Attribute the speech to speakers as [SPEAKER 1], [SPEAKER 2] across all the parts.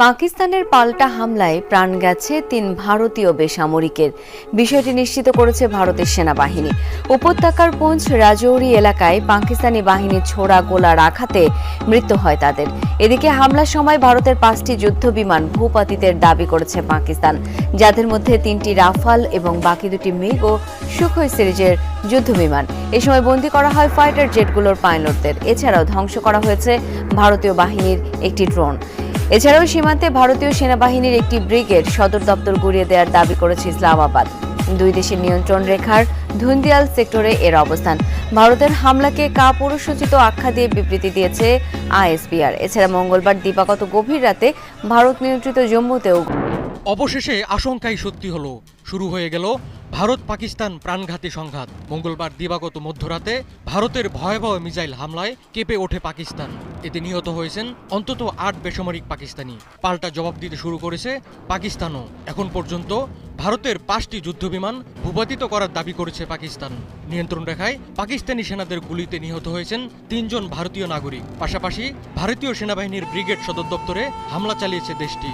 [SPEAKER 1] পাকিস্তানের পাল্টা হামলায় প্রাণ গেছে ৩ ভারতীয় বেসামরিকের। বিষয়টি নিশ্চিত করেছে ভারতের সেনাবাহিনী। উপত্যকার পুঞ্চ রাজৌরি এলাকায় পাকিস্তানি বাহিনীর ছোড়া গোলার আঘাতে মৃত্যু হয় তাদের। এদিকে হামলার সময় ভারতের 5টি যুদ্ধবিমান ভূপাতিতের দাবি করেছে পাকিস্তান, যাদের মধ্যে 3টি রাফাল এবং বাকি 2টি মিগ ও সুখোই সিরিজের যুদ্ধবিমান। এ সময় বন্দী করা হয় ফাইটার জেটগুলোর পাইলটদের। এছাড়াও ধ্বংস করা হয়েছে ভারতীয় বাহিনীর একটি ড্রোন। এছাড়াও সীমান্তে ভারতীয় সেনাবাহিনীর একটি ব্রিগেড সদর দপ্তর গুড়িয়ে দেওয়ার দাবি করেছে ইসলামাবাদ। দুই দেশের নিয়ন্ত্রণ রেখার ধুন্দিয়াল সেক্টরে এর অবস্থান। ভারতের হামলাকে কাপুরুষোচিত আখ্যা দিয়ে বিবৃতি দিয়েছে আইএসপিআর। এছাড়া মঙ্গলবার দিবাগত গভীর রাতে ভারত নিয়ন্ত্রিত জম্মুতেও
[SPEAKER 2] অবশেষে আশঙ্কাই সত্যি হলো। শুরু হয়ে গেল ভারত পাকিস্তান প্রাণঘাতী সংঘাত। মঙ্গলবার দিবাগত মধ্যরাতে ভারতের ভয়াবহ মিসাইল হামলায় কেঁপে ওঠে পাকিস্তান। এতে নিহত হয়েছেন অন্তত 8 বেসামরিক পাকিস্তানি। পাল্টা জবাব দিতে শুরু করেছে পাকিস্তানও। এখন পর্যন্ত ভারতের 5টি যুদ্ধবিমান ভূপাতিত করার দাবি করেছে পাকিস্তান। নিয়ন্ত্রণ রেখায় পাকিস্তানি সেনাদের গুলিতে নিহত হয়েছেন 3 জন ভারতীয় নাগরিক। পাশাপাশি ভারতীয় সেনাবাহিনীর ব্রিগেড সদর দপ্তরে হামলা চালিয়েছে দেশটি।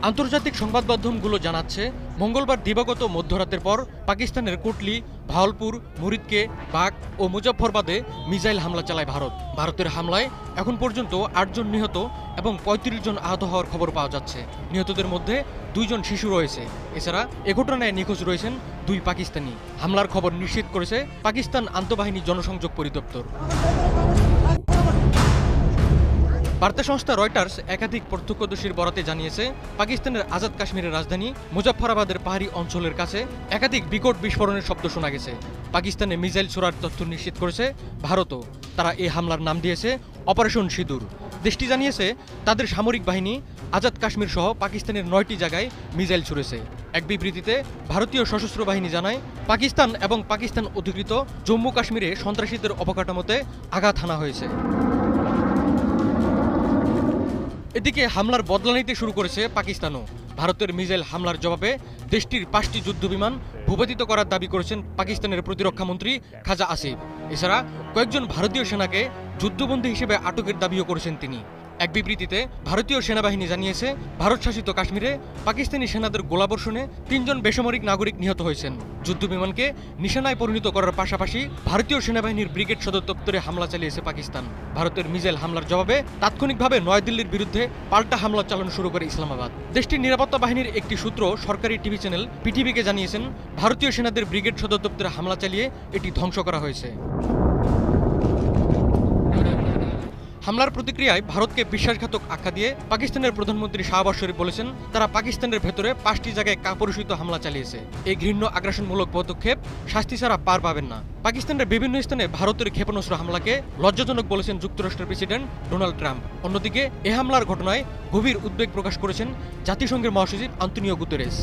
[SPEAKER 2] আন্তর্জাতিক সংবাদ মাধ্যমগুলো জানাচ্ছে, মঙ্গলবার দিবাগত মধ্যরাতের পর পাকিস্তানের কুটলি, ভাওয়ালপুর, মুরিদকে, বাগ ও মুজফ্ফরবাদে মিসাইল হামলা চালায় ভারত। ভারতের হামলায় এখন পর্যন্ত 8 জন নিহত এবং 35 জন আহত হওয়ার খবর পাওয়া যাচ্ছে। নিহতদের মধ্যে 2 জন শিশু রয়েছে। এছাড়া এ ঘটনায় নিখোঁজ রয়েছেন 2 পাকিস্তানি। হামলার খবর নিশ্চিত করেছে পাকিস্তান আন্তঃবাহিনী জনসংযোগ পরিদপ্তর। বার্তা সংস্থা রয়টার্স একাধিক প্রত্যক্ষদর্শীর বরাতে জানিয়েছে, পাকিস্তানের আজাদ কাশ্মীরের রাজধানী মুজফ্ফরাবাদের পাহাড়ি অঞ্চলের কাছে একাধিক বিকট বিস্ফোরণের শব্দ শোনা গেছে। পাকিস্তানে মিসাইল ছোড়ার তথ্য নিশ্চিত করেছে ভারতও। তারা এই হামলার নাম দিয়েছে অপারেশন সিঁদুর। দেশটি জানিয়েছে, তাদের সামরিক বাহিনী আজাদ কাশ্মীর সহ পাকিস্তানের 9টি জায়গায় মিসাইল ছুড়েছে। এক বিবৃতিতে ভারতীয় সশস্ত্র বাহিনী জানায়, পাকিস্তান এবং পাকিস্তান অধিকৃত জম্মু কাশ্মীরে সন্ত্রাসীদের অবকাঠামোতে আঘাত হানা হয়েছে। এদিকে হামলার বদলা নিতে শুরু করেছে পাকিস্তানও। ভারতের মিসাইল হামলার জবাবে দেশটির 5টি যুদ্ধবিমান ভূপাতিত করার দাবি করেছেন পাকিস্তানের প্রতিরক্ষা মন্ত্রী খাজা আসিফ। এছাড়া কয়েকজন ভারতীয় সেনাকে যুদ্ধবন্দী হিসেবে আটকের দাবিও করেছেন তিনি। এক বিবৃতিতে ভারতীয় সেনাবাহিনী জানিয়েছে, ভারত শাসিত কাশ্মীরে পাকিস্তানি সেনাদের গোলাবর্ষণে 3 জন বেসামরিক নাগরিক নিহত হয়েছেন। যুদ্ধবিমানকে নিশানায় পরিণত করার পাশাপাশি ভারতীয় সেনাবাহিনীর ব্রিগেড সদর দপ্তরে হামলা চালিয়েছে পাকিস্তান। ভারতের মিসাইল হামলার জবাবে তাৎক্ষণিকভাবে নয়াদিল্লির বিরুদ্ধে পাল্টা হামলা চালানো শুরু করে ইসলামাবাদ। দেশটির নিরাপত্তা বাহিনীর একটি সূত্র সরকারি টিভি চ্যানেল পিটিভিকে জানিয়েছেন, ভারতীয় সেনাদের ব্রিগেড সদর দপ্তরে হামলা চালিয়ে এটি ধ্বংস করা হয়েছে। হামলার প্রতিক্রিয়ায় ভারতকে বিশ্বাসঘাতক আখ্যা দিয়ে পাকিস্তানের প্রধানমন্ত্রী শাহবাজ শরীফ বলেছেন, তারা পাকিস্তানের ভেতরে 5টি জায়গায় কাপুরুষিত হামলা চালিয়েছে। এই ঘৃণ্য আগ্রাসনমূলক পদক্ষেপ শাস্তি ছাড়া পার পাবেন না। পাকিস্তানের বিভিন্ন স্থানে ভারতের ক্ষেপণাস্ত্র হামলাকে লজ্জাজনক বলেছেন যুক্তরাষ্ট্রের প্রেসিডেন্ট ডোনাল্ড ট্রাম্প। অন্যদিকে এ হামলার ঘটনায় গভীর উদ্বেগ প্রকাশ করেছেন জাতিসংঘের মহাসচিব আন্তোনিও গুতেরেস।